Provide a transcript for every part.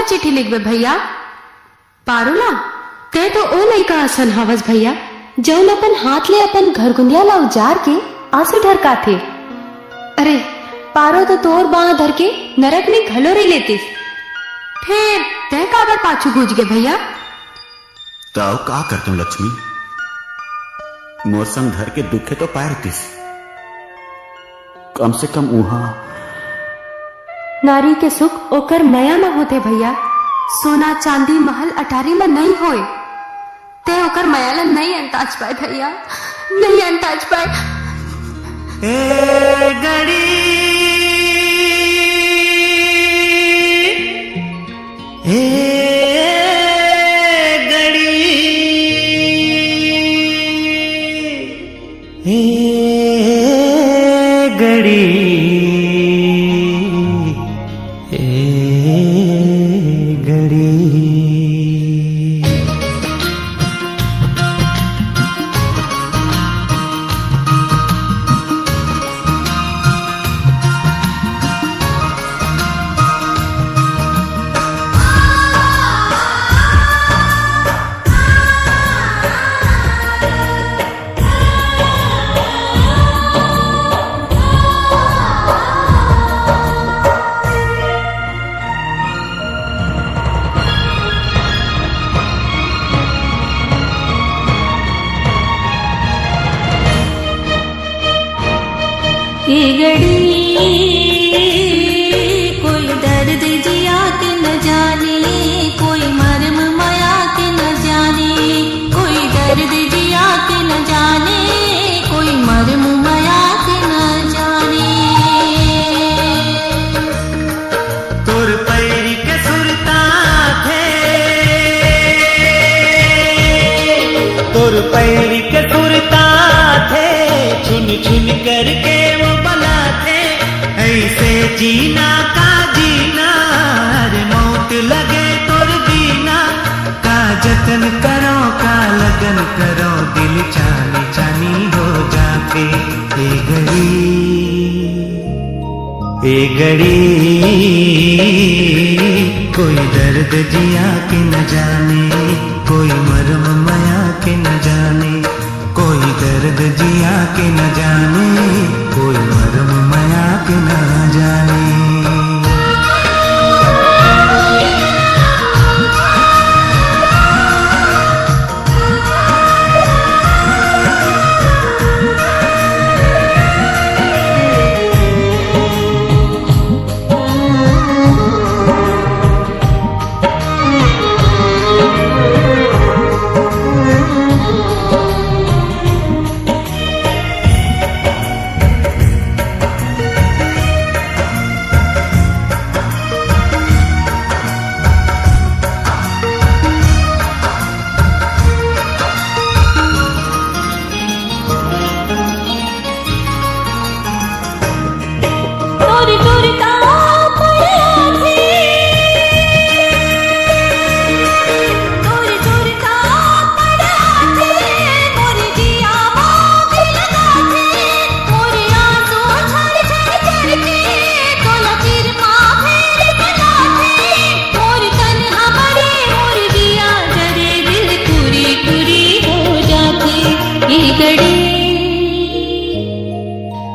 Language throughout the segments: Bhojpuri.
चिट्ठी लिखबे भैया? पारुला ते तो ओ लइका असन हवस भैया जौन अपन हाथ ले अपन घर गुंदिया ला उजार के आंसू ढरका थे। अरे पारो तो तोर बाह धर के नरक में घलोरी लेतीस, फिर तय काबर पाछू गूंज गए भैया? ताऊ का करतू लक्ष्मी, मौसम धर के दुखे तो पाए रतीस, कम से कम उहा नारी के सुख ओकर मया में होते भैया, सोना चांदी महल अटारी में नहीं होए। ते ओकर मया ला नहीं अंताज पाए भैया, नहीं अंताज पाए। ए गड़ी ये घड़ी कोई दर्द जिया के न जाने, कोई मर्म माया के न जाने, कोई दर्द जिया के न जाने, कोई मर्म माया के न जाने। तोर पैरी के सुरता थे, तोर पैरी के सुरता थे, छुन छुन करके वो बना थे। ऐसे जीना का जीना, अरे मौत लगे तोर जीना। का जतन करो का लगन करो, दिल चानी चानी हो जाते। ए घड़ी कोई दर्द जिया के न जाने, कोई मरम माया के न जाने, कोई दर्द जिया के न जाने, कोई मरम माया के न जाने।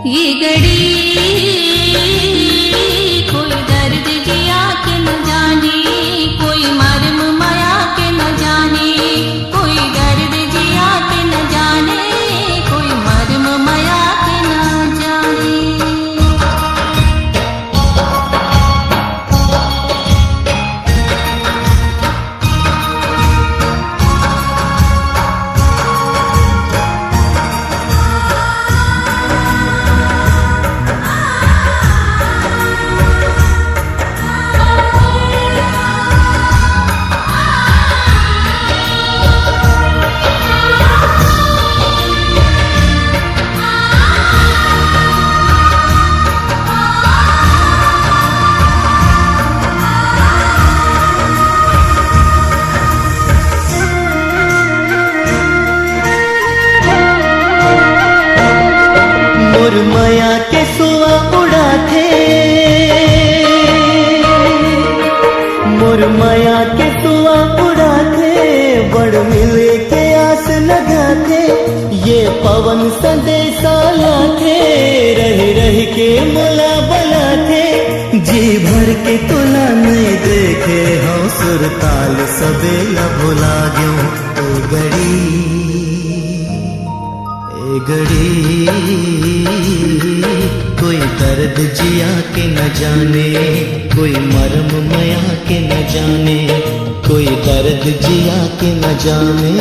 ये घड़ी कोई दर्द जिया के न जाने, कोई मर्म माया के न जाने, कोई दर्द जिया के न जाने, कोई मर्म माया के न जाने। मोर माया के सुआ उड़ा थे, मोर पवन संदेशा लाथे, रह रह के मोला बला थे, जी भर के तुला नहीं देखे हो सुर ताल सबेला भुला गयो। ए गड़ी कोई दर्द जिया के न जाने, कोई मरम मया के न जाने, कोई दर्द जिया के न जाने,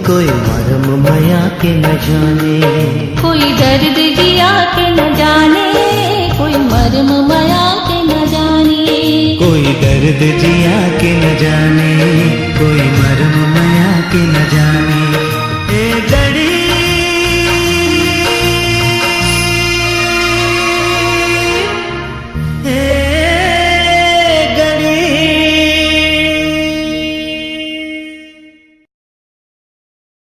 कोई मरम मया के न जाने, कोई दर्द जिया के न जाने, कोई मरम माया के न जाने, कोई दर्द जिया के न जाने, कोई मरम मया के न जाने।